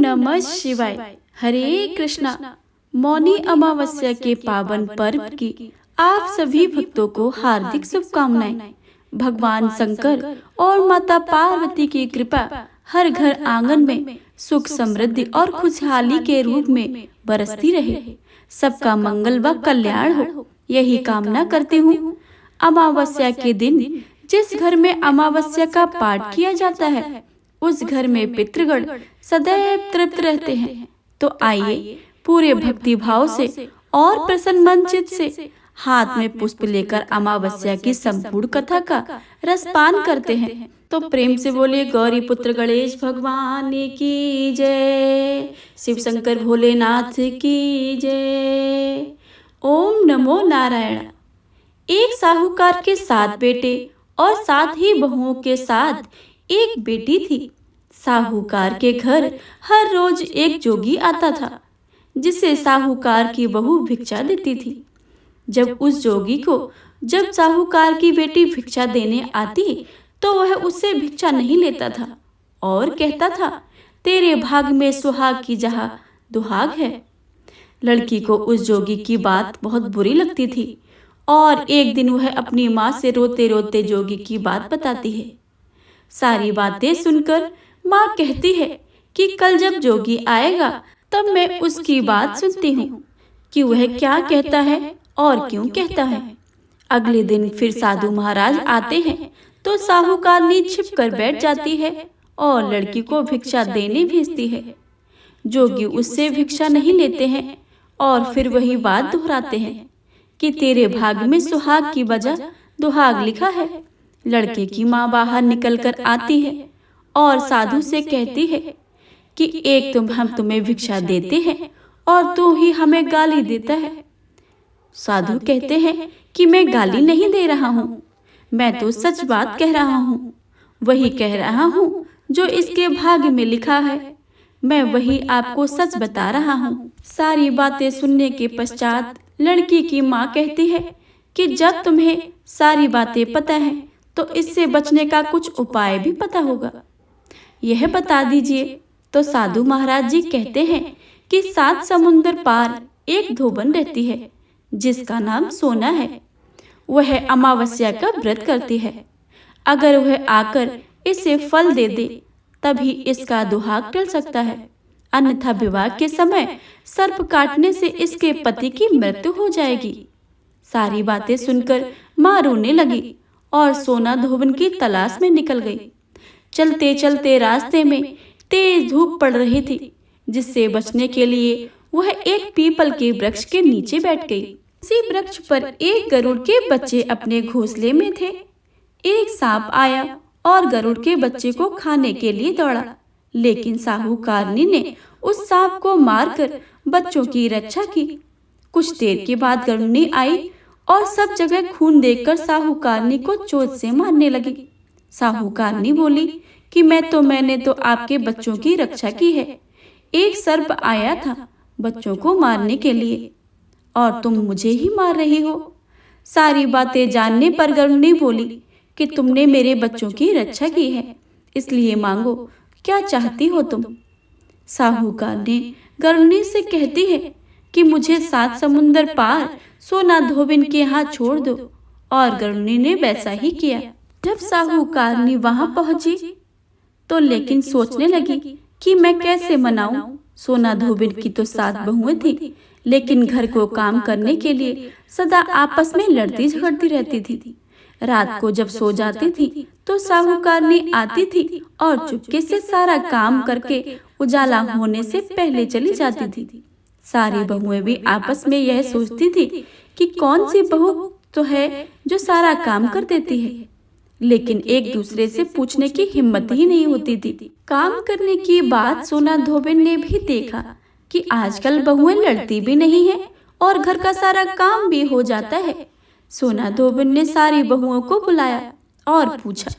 नमः शिवाय। हरे कृष्णा। मौनी अमावस्या के पावन पर्व की आप सभी भक्तों को हार्दिक शुभकामनाएं। भगवान शंकर और माता पार्वती की कृपा हर घर आंगन में सुख समृद्धि और खुशहाली के रूप में बरसती रहे। सबका मंगल व कल्याण हो, यही कामना करती हूँ। अमावस्या के दिन जिस घर में अमावस्या का पाठ किया जाता है उस घर में पितृगण सदैव तृप्त रहते हैं। तो आइए पूरे भक्ति भाव से और प्रसन्न मन चित्त से हाथ में पुष्प लेकर अमावस्या की संपूर्ण कथा का रसपान करते हैं। तो प्रेम से बोले गौरी पुत्र गणेश भगवान की जय, शिव शंकर भोलेनाथ की जय। ओम नमो नारायण। एक साहूकार के 7 बेटे और 7 ही बहुओं के साथ एक बेटी थी। साहूकार के घर हर रोज एक जोगी आता था जिसे साहूकार की बहू भिक्षा देती थी। जब साहूकार की बेटी भिक्षा देने आती तो वह उससे भिक्षा नहीं लेता था और कहता था, तेरे भाग में सुहाग की जहाँ दुहाग है। लड़की को उस जोगी की बात बहुत बुरी लगती थी और एक दिन वह अपनी माँ से रोते रोते जोगी की बात बताती है। सारी बातें सुनकर माँ कहती है कि कल जब जोगी आएगा तब मैं उसकी बात सुनती हूँ कि वह क्या कहता है और क्यों कहता है। अगले दिन फिर साधु महाराज आते हैं तो साहूकारनी छिप कर बैठ जाती है और लड़की को भिक्षा देने भेजती है। जोगी उससे भिक्षा नहीं लेते हैं और फिर वही बात दोहराते हैं कि तेरे भाग में सुहाग की बजाय दुहाग लिखा है। लड़के की माँ बाहर निकल कर आती है और साधु से कहती है कि एक हम तुम्हें भिक्षा देते हैं और तू ही हमें गाली देता है। साधु कहते हैं कि मैं गाली नहीं दे रहा हूँ, मैं तो सच बात कह रहा हूँ। वही कह रहा हूँ जो इसके भाग्य में लिखा है, मैं वही आपको सच बता रहा हूँ। सारी बातें सुनने के पश्चात लड़की की माँ कहती है कि जब तुम्हें सारी बातें पता है तो इससे बचने का कुछ उपाय भी पता होगा, यह बता दीजिए। तो साधु महाराज जी कहते हैं कि 7 समुंदर पार एक धोबन रहती है जिसका नाम सोना है। वह अमावस्या का व्रत करती है। अगर वह आकर इसे फल दे दे तभी इसका दुहाग टल सकता है, अन्यथा विवाह के समय सर्प काटने से इसके पति की मृत्यु हो जाएगी। सारी बातें सुनकर माँ रोने लगी और सोना धोबन की तलाश में निकल गई। चलते चलते रास्ते में तेज धूप पड़ रही थी, जिससे बचने के लिए वह एक पीपल के वृक्ष के नीचे बैठ गई। इसी वृक्ष पर एक गरुड़ के बच्चे अपने घोंसले में थे। एक सांप आया और गरुड़ के बच्चे को खाने के लिए दौड़ा, लेकिन साहूकारनी ने उस सांप को मारकर बच्चों की रक्षा की। कुछ देर के बाद गरुड़नी आई और सब जगह खून देखकर साहूकारनी को चोट से मारने लगी। साहूकारनी बोली कि मैंने तो आपके बच्चों की रक्षा की है। एक सर्प आया था बच्चों को मारने के लिए और तुम मुझे ही मार रही हो। सारी बातें जानने पर गरुड़नी बोली कि तुमने मेरे बच्चों की रक्षा की है, इसलिए मांगो, क्या चाहती हो तुम। साहूकारनी गरुड़नी से कहती है कि मुझे 7 समुंदर पार सोना धोबिन के यहाँ छोड़ दो, और गरुड़नी ने वैसा ही किया। जब साहूकारनी वहां पहुंची तो लेकिन सोचने लगी कि मैं कैसे मनाऊं। सोना धोबिन की तो 7 बहुएं थी, लेकिन घर को काम करने के लिए सदा आपस में लड़ती झगड़ती रहती थी। रात को जब सो जाती थी तो साहूकारनी आती थी और चुपके से सारा काम करके उजाला होने से पहले चली जाती थी। सारी बहुएं भी आपस में यह सोचती थी कि कौन सी बहू तो है जो सारा काम कर देती है, लेकिन एक दूसरे से पूछने की हिम्मत ही नहीं होती थी। काम करने की बात सोना धोबिन ने भी देखा कि आजकल बहुएं लड़ती भी नहीं है और घर का सारा काम भी हो जाता है। सोना धोबिन ने सारी बहुओं को बुलाया और पूछा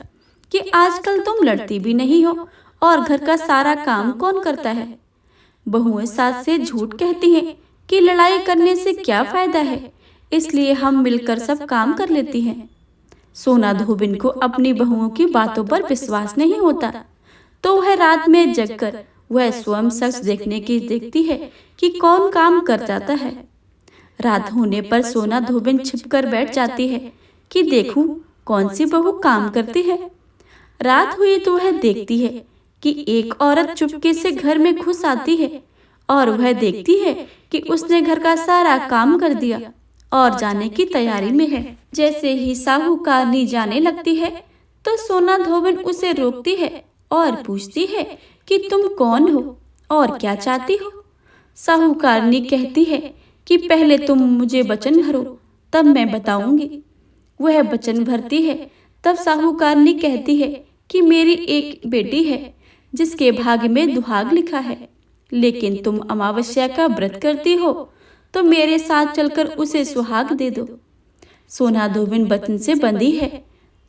कि आजकल तुम लड़ती भी नहीं हो और घर का सारा काम कौन करता है। बहुएं सास से झूठ कहती हैं कि लड़ाई करने से क्या फायदा है, इसलिए हम मिलकर सब काम कर लेती हैं। सोना धोबिन को अपनी बहुओं की बातों पर विश्वास नहीं होता, तो वह रात में जगकर वह स्वयं शख्स देखती है कि कौन काम कर जाता है। रात होने पर सोना धोबिन छिपकर बैठ जाती है कि देखूं कौन सी बहू काम करती है। रात हुई तो वह देखती है कि एक औरत चुपके से घर में घुस आती है और वह देखती है कि उसने घर का सारा काम कर दिया और जाने की तैयारी में है। जैसे ही साहूकारनी जाने लगती है तो सोना धोबिन उसे रोकती है और पूछती है कि तुम कौन हो और क्या चाहती हो। साहूकारनी कहती है कि पहले तुम मुझे वचन भरो, तब मैं बताऊंगी। वह वचन भरती है। तब साहूकारनी कहती है कि मेरी एक बेटी है जिसके भाग्य में दुहाग लिखा है, लेकिन तुम अमावस्या का व्रत करती हो तो मेरे साथ चलकर उसे सुहाग दे दो। सोना धोबिन वचन से बंधी है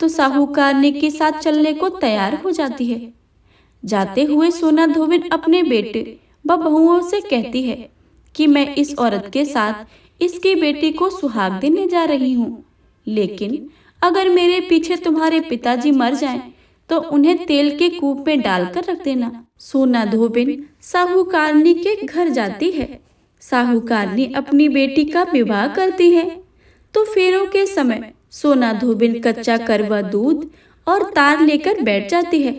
तो साहूकारनी के साथ चलने को तैयार हो जाती है। जाते हुए सोना धोबिन अपने बेटे व बहुओं से कहती है कि मैं इस औरत के साथ इसकी बेटी को सुहाग देने जा रही हूँ, लेकिन अगर मेरे पीछे तुम्हारे पिताजी मर जाएं तो उन्हें तेल के कूप में डालकर रख देना। सोना धोबिन साहूकारनी के घर जाती है। साहूकारनी अपनी बेटी का विवाह करती है तो फेरों के समय सोना धोबिन कच्चा करवा दूध और तार लेकर बैठ जाती है।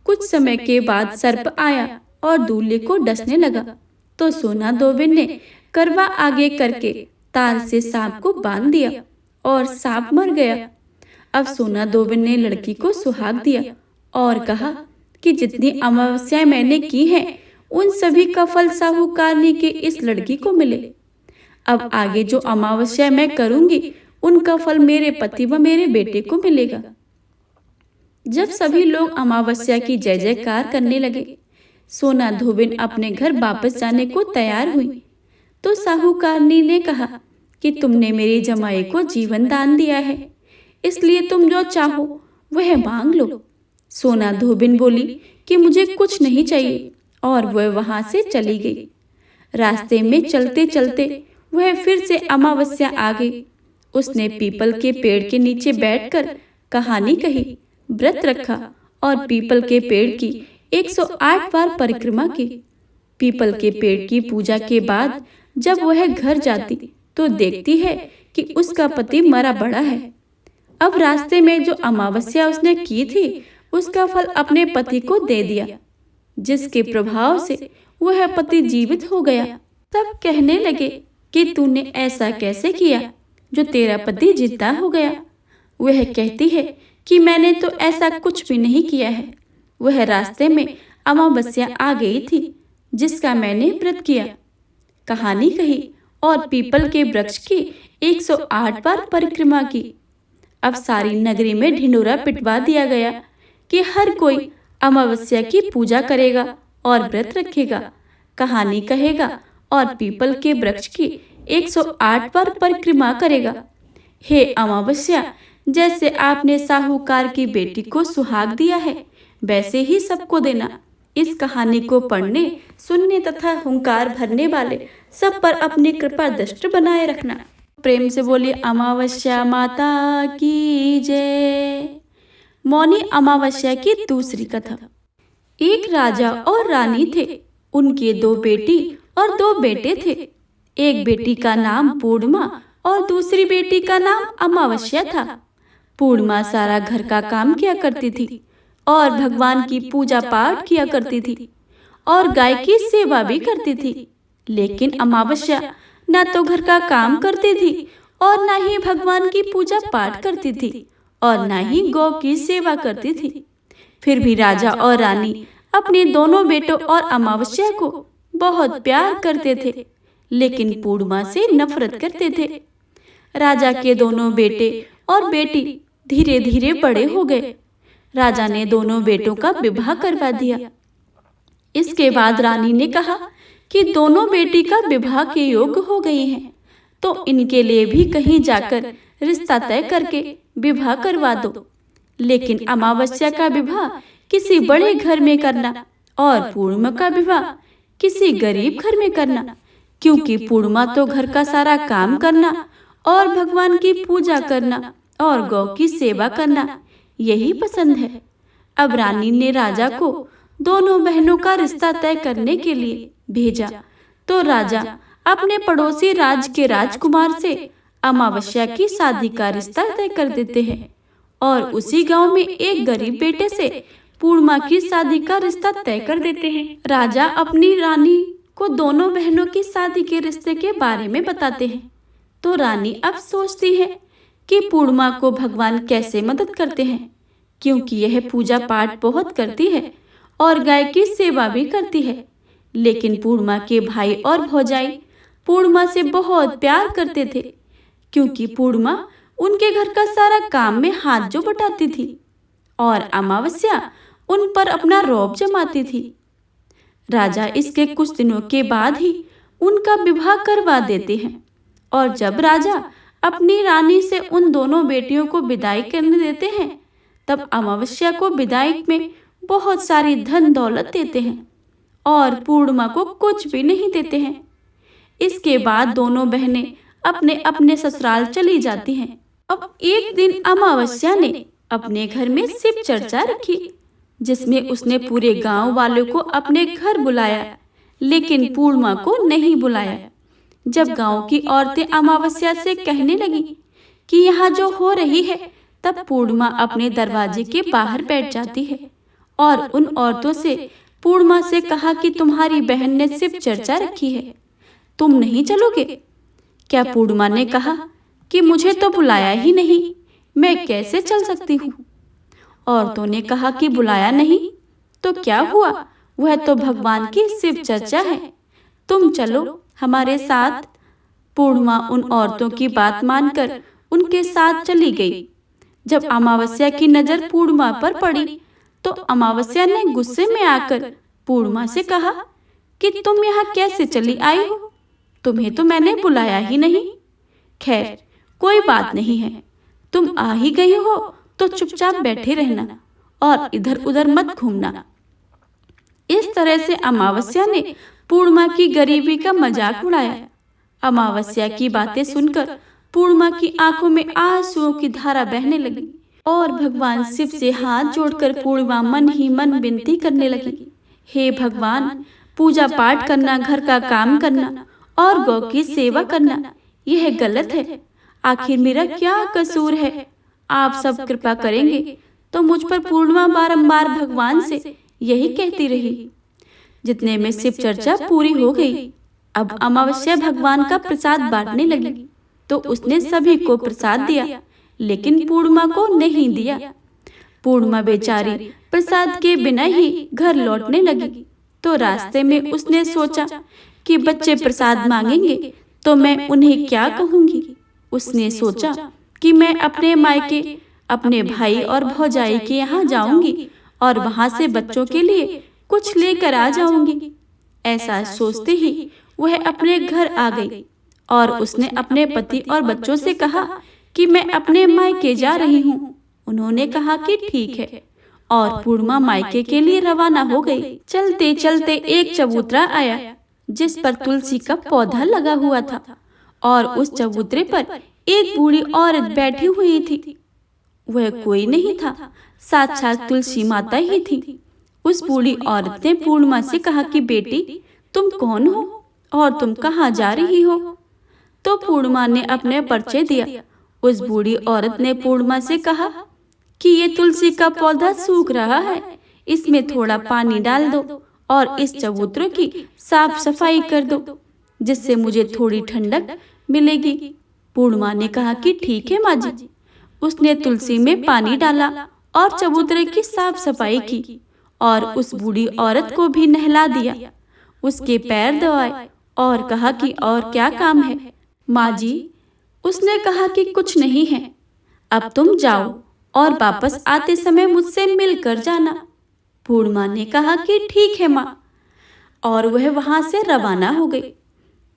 कुछ समय के बाद सर्प आया और दूल्हे को डसने लगा तो सोना धोबिन ने करवा आगे करके तार से सांप को बांध दिया और सांप मर गया। अब सोना धोबिन ने लड़की को सुहाग दिया और कहा कि जितनी अमावस्याएं मैंने की हैं उन सभी का फल साहूकारनी के इस लड़की को मिले। अब आगे जो अमावस्या मैं करूंगी उनका फल मेरे पति व मेरे बेटे को मिलेगा। जब सभी लोग अमावस्या की जय जयकार करने लगे, सोना धोबिन अपने घर वापस जाने को तैयार हुई तो साहूकारनी ने कहा कि तुमने मेरे जमाई को जीवन दान दिया है, इसलिए तुम जो चाहो वह मांग लो। सोना धोबिन बोली कि मुझे कुछ नहीं चाहिए और वह वहां से चली गई। रास्ते में चलते चलते वह फिर से अमावस्या आ गई। उसने पीपल के पेड़ के नीचे बैठकर कहानी कही, व्रत रखा और पीपल के पेड़ की 108 बार परिक्रमा की। पीपल के पेड़ की पूजा के बाद जब वह घर जाती तो देखती है कि उसका पति मरा पड़ा है। अब रास्ते में जो अमावस्या उसने की थी उसका फल अपने पति को दे दिया, जिसके प्रभाव से वह पति जीवित हो गया। तब कहने लगे कि तूने ऐसा कैसे किया जो तेरा पति जिंदा हो गया। वह कहती है कि मैंने तो ऐसा कुछ भी नहीं किया है। वह रास्ते में अमावस्या आ गई थी जिसका मैंने व्रत किया, कहानी कही और पीपल के वृक्ष की 108 बार परिक्रमा की। अब सारी नगरी में ढिंढोरा पिटवा दिया गया कि हर कोई अमावस्या की पूजा करेगा और व्रत रखेगा, कहानी कहेगा और पीपल के वृक्ष की 108 बार परिक्रमा करेगा। हे अमावस्या, जैसे आपने साहूकार की बेटी को सुहाग दिया है वैसे ही सबको देना। इस कहानी को पढ़ने, सुनने तथा हुंकार भरने वाले सब पर अपनी कृपा दृष्टि बनाए रखना। प्रेम से बोलिए अमावस्या माता की जय। मौनी अमावस्या की दूसरी कथा। एक राजा और रानी थे। उनके 2 बेटी और 2 बेटे थे। एक बेटी का नाम पूर्णिमा और दूसरी बेटी का नाम अमावस्या था। पूर्णिमा सारा घर का काम किया करती थी और भगवान की पूजा पाठ किया करती थी और गाय की सेवा भी करती थी। लेकिन अमावस्या न तो घर का काम करती थी और न ही भगवान की पूजा पाठ करती थी और न ही गौ की सेवा करती थी। फिर भी राजा और रानी अपने दोनों बेटों और अमावस्या को बहुत प्यार करते थे, लेकिन पूर्णिमा से नफरत करते थे। राजा के दोनों बेटे और बेटी धीरे धीरे बड़े हो गए। राजा ने दोनों बेटों का विवाह करवा दिया। इसके बाद रानी ने कहा कि दोनों बेटी का विवाह के योग्य हो गई हैं, तो इनके लिए भी कहीं जाकर रिश्ता तय करके विवाह करवा दो। लेकिन अमावस्या का विवाह किसी बड़े घर में करना और पूर्णिमा का विवाह किसी गरीब घर में करना, क्योंकि पूर्णिमा तो घर का सारा काम करना और भगवान की पूजा करना और गौ की सेवा करना यही पसंद है। अब रानी ने राजा को दोनों बहनों का रिश्ता तय करने के लिए भेजा तो राजा अपने पड़ोसी राज्य के राजकुमार से अमावस्या की शादी का रिश्ता तय कर देते हैं और उसी गांव में एक गरीब बेटे से पूर्णिमा की शादी का रिश्ता तय कर देते हैं। राजा अपनी रानी को दोनों बहनों की शादी के रिश्ते के बारे में बताते हैं तो रानी अब सोचती है कि पूर्णिमा को भगवान कैसे मदद करते हैं, क्योंकि यह पूजा पाठ बहुत करती है और गाय की सेवा भी करती है। लेकिन पूर्णिमा के भाई और भौजाई पूर्णिमा से बहुत प्यार करते थे, क्योंकि पूर्णिमा उनके घर का सारा काम में हाथ जो बटाती थी और अमावस्या उन पर अपना रौब जमाती थी। राजा इसके कुछ दिनों के बाद ही उनका विवाह करवा देते हैं और जब राजा अपनी रानी से उन दोनों बेटियों को विदाई करने देते हैं तब अमावस्या को विदाई में बहुत सारी धन दौलत देते हैं और पूर्णिमा को कुछ भी नहीं देते हैं। इसके बाद दोनों बहनें अपने अपने ससुराल चली जाती हैं। अब एक दिन अमावस्या ने अपने घर में शिव चर्चा रखी जिसमें उसने पूरे गांव वालों को अपने घर बुलाया, लेकिन पूर्णिमा को नहीं बुलाया। जब गांव की औरतें अमावस्या से कहने लगी कि यहाँ जो हो रही है, तब पूर्णिमा अपने दरवाजे के बाहर बैठ जाती है और उन औरतों से पूर्णिमा से कहा कि तुम्हारी बहन ने शिव चर्चा रखी है, तुम नहीं चलोगे क्या? पूर्णिमा ने कहा कि मुझे तो बुलाया ही नहीं, मैं कैसे चल सकती हूँ? औरतों ने कहा कि बुलाया नहीं तो क्या हुआ, वह तो भगवान की शिव चर्चा है, तुम चलो हमारे साथ। पूर्णिमा उन औरतों की बात मानकर उनके साथ चली गई। जब अमावस्या की नजर पूर्णिमा पर पड़ी तो अमावस्या ने गुस्से में आकर पूर्णिमा से कहा कि तुम यहाँ कैसे चली आई हो, तुम्हें तो मैंने बुलाया ही नहीं। खैर कोई बात नहीं है, तुम आ ही गई हो तो चुपचाप बैठे रहना और इधर उधर मत घूमना। इस तरह से अमावस्या ने पूर्णिमा की गरीबी का मजाक उड़ाया। अमावस्या की बातें सुनकर पूर्णिमा की आंखों में आंसुओं की धारा बहने लगी और भगवान शिव से हाथ जोड़कर पूर्णिमा मन ही मन विनती करने लगी, हे भगवान, पूजा पाठ करना, घर का काम करना और गौ की सेवा करना यह गलत है। आखिर मेरा क्या कसूर है? आप सब कृपा करेंगे। तो मुझ पर पूर्णिमा बारंबार भगवान से यही कहती रही। जितने में शिव चर्चा पूरी हो गई। अब अमावस्या भगवान का प्रसाद बांटने लगी तो उसने सभी को प्रसाद दिया, लेकिन पूर्णिमा को नहीं दिया। पूर्णिमा बेचारी प्रसाद के बिना ही घर लौटने लगी तो रास्ते में उसने सोचा कि बच्चे प्रसाद मांगेंगे तो मैं उन्हें क्या कहूँगी। उसने सोचा कि मैं अपने मायके अपने भाई और भौजाई के यहाँ जाऊंगी और वहां से बच्चों के लिए कुछ लेकर आ जाऊंगी। ऐसा सोचते ही वह अपने घर आ गई और उसने अपने पति और बच्चों से कहा कि मैं अपने मायके जा रही हूँ। उन्होंने कहा कि ठीक है और पूर्णिमा मायके के लिए रवाना हो गई। चलते चलते एक चबूतरा आया जिस पर तुलसी का पौधा लगा हुआ था और उस चबूतरे पर एक बूढ़ी औरत बैठी हुई थी। वह कोई नहीं था, साक्षात तुलसी माता ही थी। उस बूढ़ी औरत ने पूर्णिमा से कहा कि बेटी, तुम कौन हो और तुम कहाँ जा रही हो? तो पूर्णिमा ने अपने परिचय दिया। उस बूढ़ी औरत ने पूर्णिमा से कहा कि ये तुलसी का पौधा सूख रहा है, इसमें थोड़ा पानी डाल दो और इस चबूतरे की साफ सफाई कर दो, जिससे मुझे थोड़ी ठंडक मिलेगी। पूर्णिमा ने कहा कि ठीक है माँ जी। उसने तुलसी में पानी डाला और चबूतरे की साफ सफाई की और उस बूढ़ी औरत को भी नहला दिया, उसके पैर धोए और कहा कि और क्या काम है माँ जी? उसने कहा कि कुछ नहीं है, अब तुम जाओ और वापस आते समय मुझसे मिलकर जाना। पूर्णिमा ने कहा कि ठीक है माँ, और वह वहां से रवाना हो गई।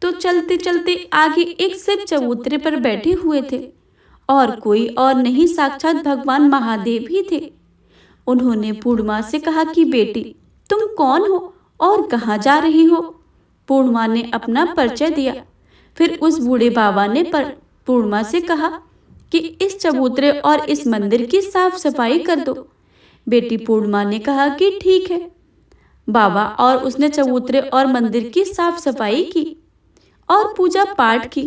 तो चलते चलते आगे एक शिव चबूतरे पर बैठे हुए थे और कोई और नहीं, साक्षात भगवान महादेव ही थे। उन्होंने पूर्णिमा से कहा कि बेटी, तुम कौन हो और कहाँ जा रही हो? पूर्णिमा ने अपना परिचय दिया। फिर उस बूढ़े बाबा ने पूर्णिमा से कहा कि इस चबूतरे और इस मंदिर की साफ सफाई कर दो। बेटी पूर्णिमा ने कहा कि ठीक है। बाबा और उसने चबूतरे और मंदिर की साफ सफाई की और पूजा पाठ की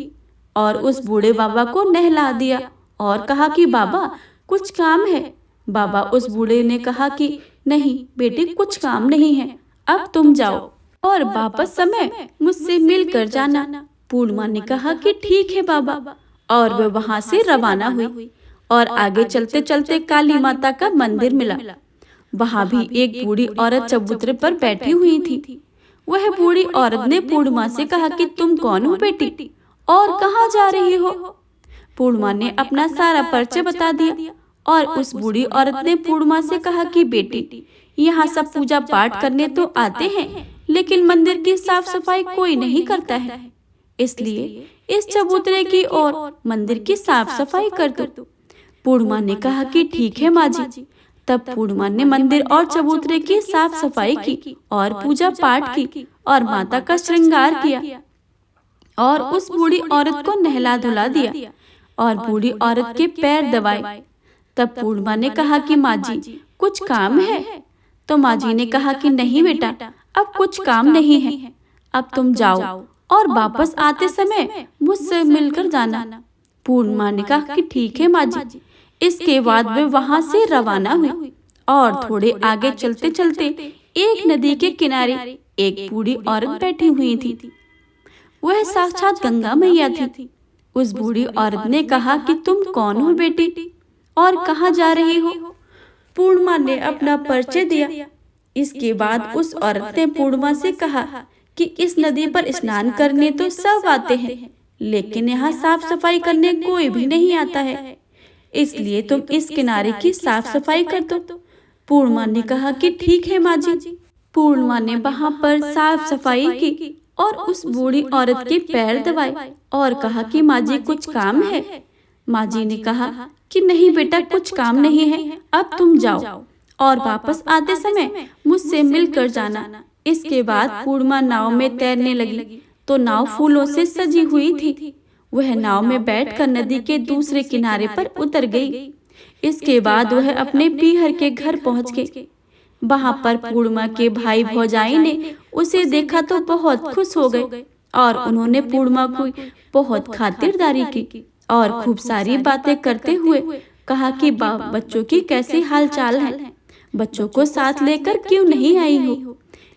और उस बूढ़े बाबा को नहला दिया और कहा कि बाबा कुछ काम है। बाबा उस बूढ़े ने कहा कि नहीं बेटे, कुछ काम नहीं है, अब तुम जाओ और वापस समय मुझसे मिलकर जाना। पूर्णिमा ने कहा कि ठीक है बाबा, और वे वहां से रवाना हुई और आगे चलते चलते काली माता का मंदिर मिला। वहां भी एक बूढ़ी औरत चबूतरे पर बैठी हुई थी। वह बूढ़ी औरत ने पूर्णिमा से कहा कि तुम कौन हो बेटी और कहाँ जा रही हो? पूर्णिमा ने अपना सारा परिचय बता दिया और उस बूढ़ी औरत ने पूर्णिमा से कहा कि बेटी, यहाँ सब पूजा पाठ करने तो आते हैं, लेकिन मंदिर की साफ सफाई कोई नहीं करता है, इसलिए इस चबूतरे की और मंदिर की साफ सफाई कर दो। पूर्णिमा ने कहा कि ठीक है माँ जी। तब पूर्णिमा ने मंदिर और चबूतरे की साफ सफाई की और पूजा पाठ की और माता का श्रृंगार किया और उस बूढ़ी औरत को नहला धुला दिया और बूढ़ी औरत के पैर दबाए। तब पूर्णिमा ने कहा कि माँ जी कुछ काम है? तो माँ जी ने कहा कि नहीं बेटा, अब कुछ काम नहीं है, अब तुम जाओ और वापस आते समय मुझसे मिलकर जाना। पूर्णिमा ने कहा कि ठीक है माँ जी। इसके बाद वे वहां से रवाना हुई और थोड़े आगे चलते चलते एक नदी के किनारे एक बूढ़ी औरत बैठी हुई थी। वह साक्षात गंगा मैया थी। उस बूढ़ी औरत ने कहा कि तुम कौन हो बेटी और कहाँ जा रही हो? पूर्णिमा ने अपना परिचय दिया। इसके बाद उस औरत ने पूर्णिमा से कहा कि इस नदी पर स्नान करने तो सब आते हैं, लेकिन यहाँ साफ सफाई करने कोई भी नहीं आता है, इसलिए तुम इस किनारे की साफ सफाई कर दो। पूर्णिमा ने कहा कि ठीक है माँ जी। पूर्णिमा ने वहाँ पर साफ सफाई की और उस बूढ़ी औरत के पैर दबाए और कहा कि माँ जी कुछ काम है? माँ जी ने कहा कि नहीं बेटा, कुछ काम नहीं है, अब तुम जाओ और वापस आते समय मुझसे मिलकर जाना। इसके बाद पूर्णिमा नाव में तैरने लगी तो नाव फूलों से सजी हुई थी। वह नाव में बैठकर नदी के दूसरे किनारे पर उतर गई। इसके बाद वह अपने पीहर के घर पहुंच गई। वहां पर पूर्णिमा के भाई भौजाई ने उसे देखा तो बहुत खुश हो गए और उन्होंने पूर्णिमा को बहुत खातिरदारी की और खूब सारी बातें करते हुए कहा कि बच्चों की कैसी हाल चाल है, बच्चों को साथ लेकर क्यों नहीं आई हो?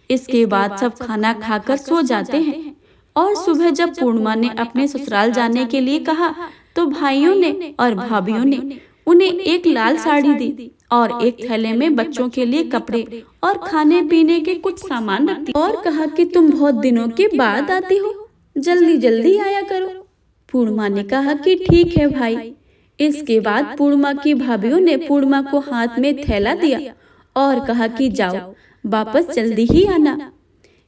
इसके बाद सब खाना खाकर सो जाते हैं और सुबह जब पूर्णिमा ने अपने ससुराल जाने के लिए कहा तो भाइयों ने और भाभीयों ने उन्हें एक लाल साड़ी दी और एक थैले में बच्चों के लिए कपड़े और खाने पीने के कुछ सामान रख दिए और कहा कि तुम बहुत दिनों के बाद आती हो, जल्दी जल्दी आया करो। पूर्णिमा ने कहा कि ठीक है भाई। इसके बाद पूर्णिमा की भाभीयों ने पूर्णिमा को हाथ में थैला दिया और कहा कि जाओ, वापस जल्दी ही आना।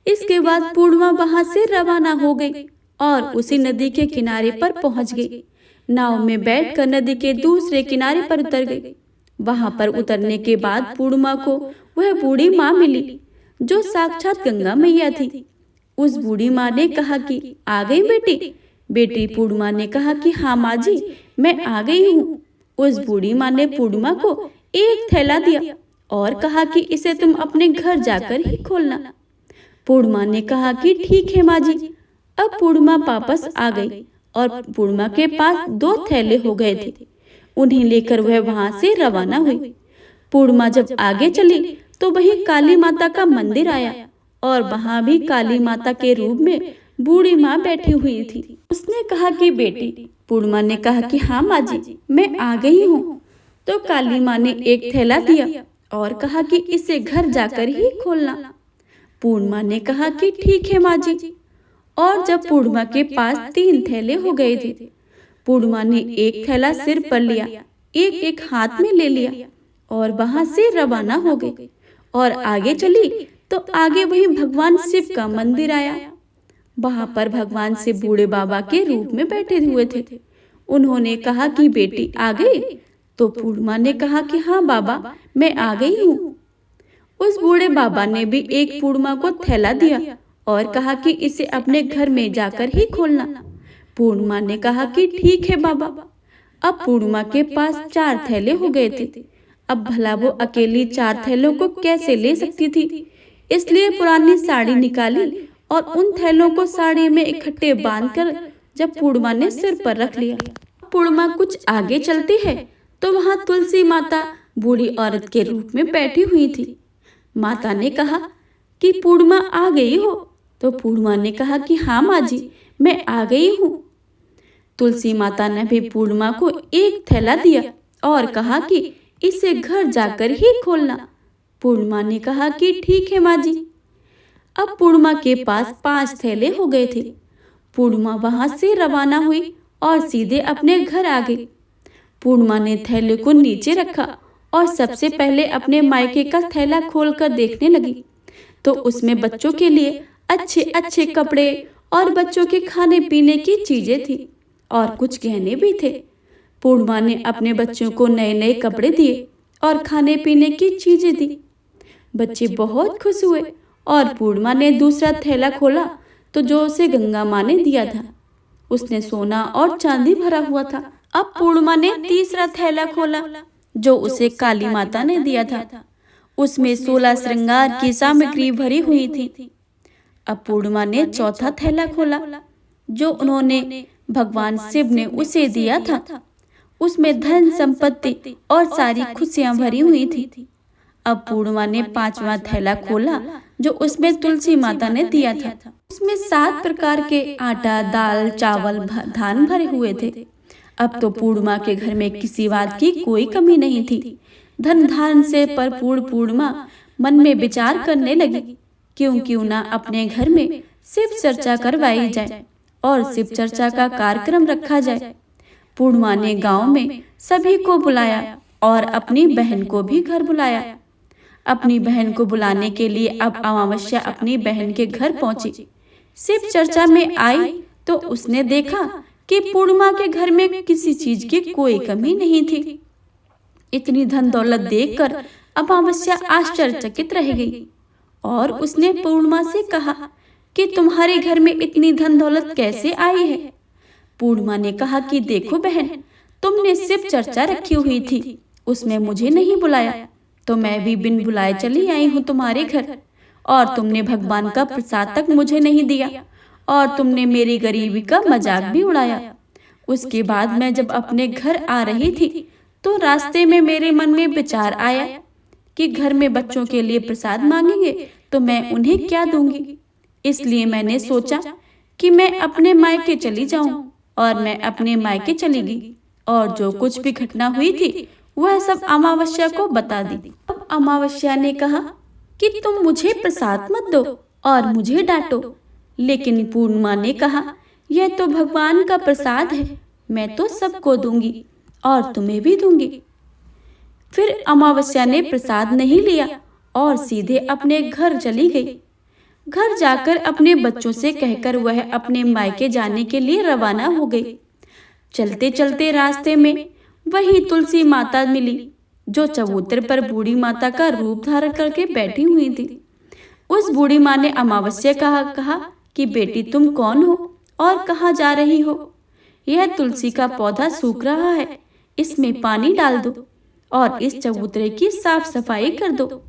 इसके बाद पूर्णिमा वहां से रवाना हो गई और उसी नदी के किनारे पर पहुंच गई। नाव में बैठकर नदी के दूसरे किनारे पर उतर गई। वहां पर उतरने के बाद पूर्णिमा को वह बूढ़ी माँ मिली जो साक्षात गंगा मैया थी। उस बूढ़ी माँ ने कहा कि आ गई बेटी? पूर्णिमा ने कहा कि हाँ माँ जी, मैं आ गई हूँ। उस बूढ़ी माँ ने पूर्णिमा को एक थैला दिया और कहा कि इसे तुम अपने घर जाकर ही खोलना। पूर्णिमा ने कहा कि ठीक है माँ जी। अब पूर्णिमा वापस आ गई और पूर्णिमा के पास 2 थैले हो गए थे। उन्हें लेकर वह वहां से रवाना हुई। पूर्णिमा जब आगे चली तो वहीं काली माता का मंदिर आया और वहां भी काली माता के रूप में बूढ़ी माँ बैठी हुई थी। उसने कहा कि बेटी? पूर्णिमा ने कहा कि हाँ माँ जी, मैं आ गई हूँ। तो काली माँ ने एक थैला दिया और कहा कि इसे घर जाकर ही खोलना। पूर्णिमा ने कहा कि ठीक है माँ जी। और जब पूर्णिमा के पास 3 थैले हो गए थे, पूर्णिमा ने एक थैला सिर पर लिया, एक एक हाथ में ले लिया और वहां से रवाना हो गई और आगे चली तो आगे वही भगवान शिव का मंदिर आया। वहां पर भगवान शिव बूढ़े बाबा के रूप में बैठे हुए थे। उन्होंने कहा कि बेटी आ गई? तो पूर्णिमा ने कहा कि हाँ बाबा, मैं आ गई हूँ। उस बूढ़े बाबा ने भी एक पूर्णिमा को थैला दिया और कहा कि इसे अपने घर में जाकर ही खोलना। पूर्णिमा ने कहा कि ठीक है बाबा। अब पूर्णिमा के पास 4 थैले हो गए थे। अब भला वो अकेली 4 थैलों को कैसे ले सकती थी? इसलिए पुरानी साड़ी निकाली और उन थैलों को साड़ी में इकट्ठे बांधकर जब पूर्णिमा ने सिर पर रख लिया। पूर्णिमा कुछ आगे चलती है तो वहां तुलसी माता बूढ़ी औरत के रूप में बैठी हुई थी। माता ने कहा कि पूर्णिमा आ गई हो? तो पूर्णिमा ने कहा कि हाँ माँ जी, मैं आ गई हूँ। तुलसी माता ने भी पूर्णिमा को एक थैला दिया और कहा कि इसे घर जाकर ही खोलना। पूर्णिमा ने कहा कि ठीक है माँ जी। अब पूर्णिमा के पास 5 थैले हो गए थे। पूर्णिमा वहां से रवाना हुई और सीधे अपने घर आ गई। पूर्णिमा ने थैले को नीचे रखा और सबसे पहले अपने मायके का थैला खोलकर देखने लगी तो उसमें बच्चों के लिए अच्छे अच्छे कपड़े और बच्चों के खाने पीने की चीजें थी और कुछ गहने भी थे। पूर्णिमा ने अपने बच्चों को नए नए कपड़े दिए और खाने पीने की चीजें दी। बच्चे बहुत खुश हुए और पूर्णिमा ने दूसरा थैला खोला तो जो उसे गंगा माँ ने दिया था उसने सोना और चांदी भरा हुआ था। अब पूर्णिमा ने तीसरा थैला खोला जो उसे काली माता ने दिया था। उसमें 16 श्रृंगार की सामग्री भरी हुई थी। अब पूर्णिमा ने चौथा थैला खोला जो उन्होंने भगवान शिव ने उसे दिया था। उसमें धन संपत्ति और सारी खुशियां भरी हुई थी। अब पूर्णिमा ने 5वां थैला खोला जो उसमें तुलसी माता ने दिया था। उसमें 7 प्रकार के आटा, दाल, चावल, धान भरे हुए थे। अब तो पूर्णिमा के घर में किसी बात की कोई कमी नहीं थी। धन धान से भरपूर पूर्णिमा मन में विचार करने लगी क्यों ना अपने घर में शिव चर्चा करवाई जाए और शिव चर्चा का कार्यक्रम रखा जाए। पूर्णिमा ने गांव में सभी को बुलाया और अपनी बहन को भी घर बुलाया। अपनी बहन को बुलाने के लिए अब अमावस्या अपनी बहन के घर पहुंची। शिव चर्चा में आई तो उसने देखा कि पूर्णिमा के घर में किसी चीज की कोई कमी नहीं थी। इतनी धन दौलत देखकर अमावस्या आश्चर्यचकित रह गई और उसने पूर्णिमा से कहा कि तुम्हारे घर में इतनी धन दौलत कैसे आई है? पूर्णिमा ने कहा कि देखो बहन, तुमने शिव चर्चा रखी हुई थी, उसमें मुझे नहीं बुलाया तो मैं भी बिन बुलाए चली आई हूँ तुम्हारे घर और तुमने भगवान का प्रसाद तक मुझे नहीं दिया और तुमने मेरी गरीबी का मजाक भी उड़ाया। उसके बाद मैं जब अपने घर आ रही थी तो रास्ते में मेरे मन में विचार आया कि घर में बच्चों के लिए प्रसाद मांगेंगे तो मैं उन्हें क्या दूंगी। इसलिए मैंने सोचा कि मैं अपने मायके चली जाऊं और मैं अपने मायके चली गई और जो कुछ भी घटना हुई थी वह सब अमावस्या को बता दी। अब अमावस्या ने कहा कि तुम मुझे प्रसाद मत दो और मुझे डांटो, लेकिन पूर्णिमा ने कहा यह तो भगवान का प्रसाद है, मैं तो सबको दूंगी और तुम्हें भी दूंगी। फिर अमावस्या ने प्रसाद नहीं लिया और सीधे अपने घर चली गई। घर जाकर अपने बच्चों से कहकर वह अपने मायके जाने के लिए रवाना हो गई। चलते चलते रास्ते में वही तुलसी माता मिली जो चबूतरे पर बूढ़ी माता का रूप धारण करके बैठी हुई थी। उस बूढ़ी माँ ने अमावस्या कहा कि बेटी तुम कौन हो और कहाँ जा रही हो? यह तुलसी का पौधा सूख रहा है, इसमें पानी डाल दो और इस चबूतरे की साफ सफाई कर दो।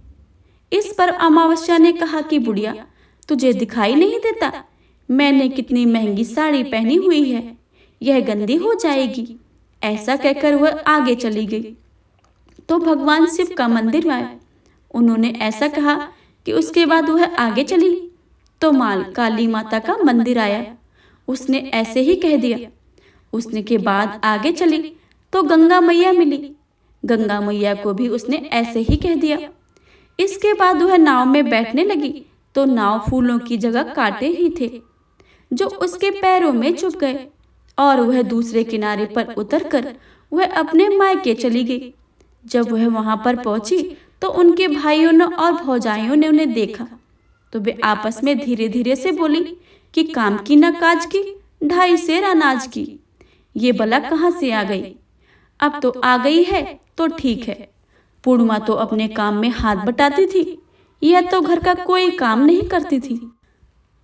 इस पर अमावस्या ने कहा कि बुढ़िया, तुझे दिखाई नहीं देता? मैंने कितनी महंगी साड़ी पहनी हुई है, यह गंदी हो जाएगी। ऐसा कहकर वह आगे चली गई तो भगवान शिव का मंदिर आया। उन्होंने ऐसा कहा कि उसके बाद वह आगे चली तो माल काली माता का मंदिर आया। उसने ऐसे ही कह दिया। उसने के बाद आगे चली तो गंगा मैया मिली। गंगा मैया को भी उसने ऐसे ही कह दिया। इसके बाद वह नाव में बैठने लगी तो नाव फूलों की जगह कांटे ही थे जो उसके पैरों में चुभ गए और वह दूसरे किनारे पर उतरकर वह अपने मायके चली गई। जब वह वहां पर पहुंची तो उनके भाइयों ने और भौजाइयों ने उन्हें देखा तो वे आपस में धीरे धीरे से बोली कि काम की न काज की, 2.5 सेर अनाज की। ये बला कहाँ से आ गई? अब तो आ गई है तो ठीक है। पूर्णिमा तो अपने काम में हाथ बटाती थी, यह तो घर का कोई काम नहीं करती थी।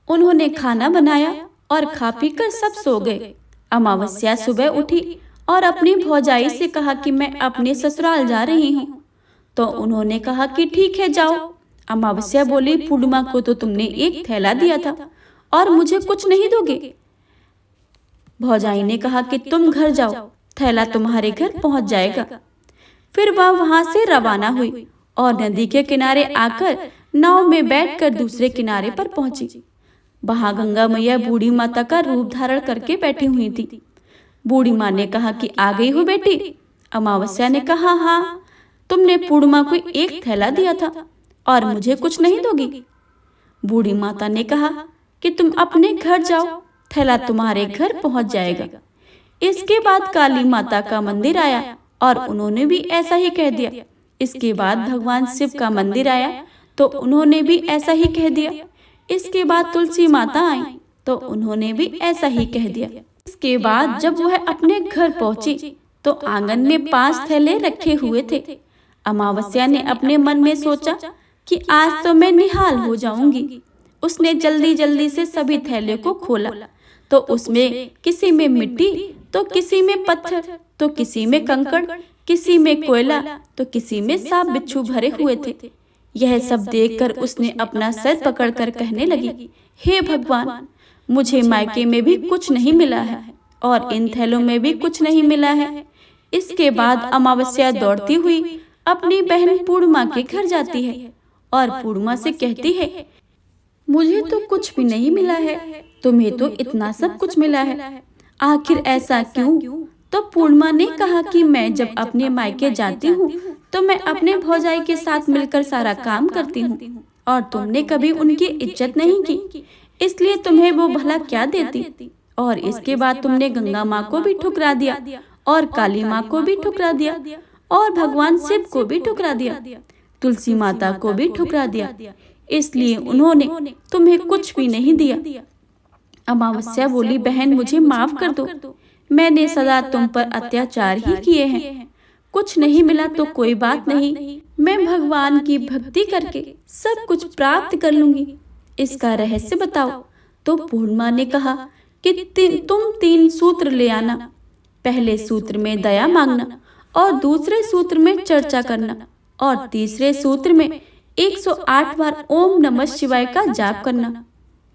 उन्होंने खाना बनाया और खा पीकर सब सो गए। अमावस्या सुबह उठी और अपनी भौजाई से कहा कि मैं अपने ससुराल जा रही हूँ। तो उन्होंने कहा कि ठीक है जाओ, अमावस्या बोली, पूर्णिमा को तो तुमने एक थैला दिया था और मुझे कुछ नहीं दोगे। भौजाई ने कहा कि तुम घर जाओ, थैला तुम्हारे घर पहुंच जाएगा। फिर वह वहां से रवाना हुई और नदी के किनारे आकर नाव में बैठकर दूसरे किनारे पर पहुंची। वहां गंगा मैया बूढ़ी माता का रूप धारण करके बैठी हुई थी। बूढ़ी माँ ने कहा कि आ गई हो बेटी। अमावस्या ने कहा, हाँ, तुमने पूर्णिमा को एक थैला दिया था और मुझे कुछ नहीं दोगी। बूढ़ी माता ने कहा कि तुम अपने घर जाओ, थैला तुम्हारे घर पहुंच जाएगा। इसके बाद काली माता का मंदिर आया और उन्होंने भी ऐसा ही कह दिया। इसके बाद भगवान शिव का मंदिर आया तो उन्होंने भी ऐसा ही कह दिया। इसके बाद तुलसी माता आई तो उन्होंने भी ऐसा ही कह दिया। इसके बाद जब वह अपने घर पहुंची तो आंगन में 5 थैले रखे हुए थे। अमावस्या ने अपने मन में सोचा कि आज तो मैं निहाल हो जाऊंगी। उसने जल्दी जल्दी से सभी थैले को खोला तो उसमें किसी में मिट्टी तो किसी में पत्थर तो किसी में कंकड़, किसी में कोयला तो किसी में सांप बिच्छू भरे हुए थे। यह सब देखकर उसने अपना सर पकड़कर कहने लगी, हे भगवान, मुझे मायके में भी कुछ नहीं मिला है और इन थैलों में भी कुछ नहीं मिला है। इसके बाद अमावस्या दौड़ती हुई अपनी बहन पूर्णिमा के घर जाती है और पूर्णिमा से कहती है, मुझे तो कुछ भी नहीं मिला है, तुम्हें तो इतना सब कुछ मिला है, आखिर ऐसा क्यों? तो पूर्णिमा ने कहा कि मैं जब अपने मायके जाती हूँ तो मैं अपने भौजाई के साथ मिलकर सारा काम करती हूँ और तुमने कभी उनकी इज्जत नहीं की, इसलिए तुम्हें वो भला क्या देती। और इसके बाद तुमने गंगा माँ को भी ठुकरा दिया और काली माँ को भी ठुकरा दिया और भगवान शिव को भी ठुकरा दिया, तुलसी माता को भी ठुकरा दिया, इसलिए उन्होंने तुम्हें कुछ भी नहीं दिया। अमावस्या बोली, बहन मुझे माफ कर दो, मैंने सदा तुम पर अत्याचार ही किए हैं। कुछ नहीं मिला तो कोई बात नहीं, मैं भगवान की भक्ति करके सब कुछ प्राप्त कर लूंगी। इसका रहस्य बताओ। तो पूर्णिमा ने कहा कि तुम 3 सूत्र ले आना। पहले सूत्र में दया मांगना और दूसरे सूत्र में चर्चा करना और तीसरे सूत्र में 108 बार ओम नमः शिवाय का जाप करना।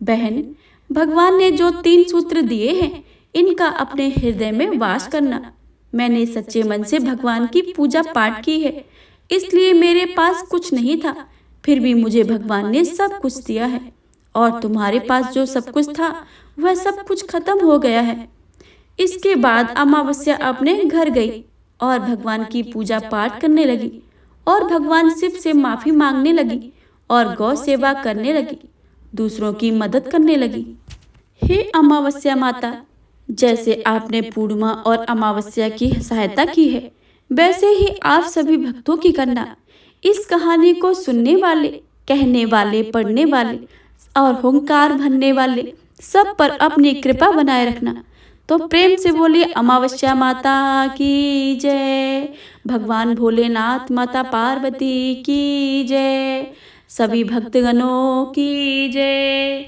बहन, भगवान ने जो 3 सूत्र दिए हैं इनका अपने हृदय में वास करना। मैंने सच्चे मन से भगवान की पूजा पाठ की है, इसलिए मेरे पास कुछ नहीं था, फिर भी मुझे भगवान ने सब कुछ दिया है और तुम्हारे पास जो सब कुछ था वह सब कुछ खत्म हो गया है। इसके बाद अमावस्या अपने घर गई और भगवान की पूजा पाठ करने लगी और भगवान शिव से माफी मांगने लगी और गौ सेवा करने लगी, दूसरों की मदद करने लगी। हे अमावस्या माता, जैसे आपने पूर्णिमा और अमावस्या की सहायता की है, वैसे ही आप सभी भक्तों की करना। इस कहानी को सुनने वाले, कहने वाले, पढ़ने वाले और हुंकार भरने वाले सब पर अपनी कृपा बनाए रखना। तो प्रेम से बोलिए अमावस्या माता की जय, भगवान भोलेनाथ, माता पार्वती की जय, सभी भक्तगणों की जय।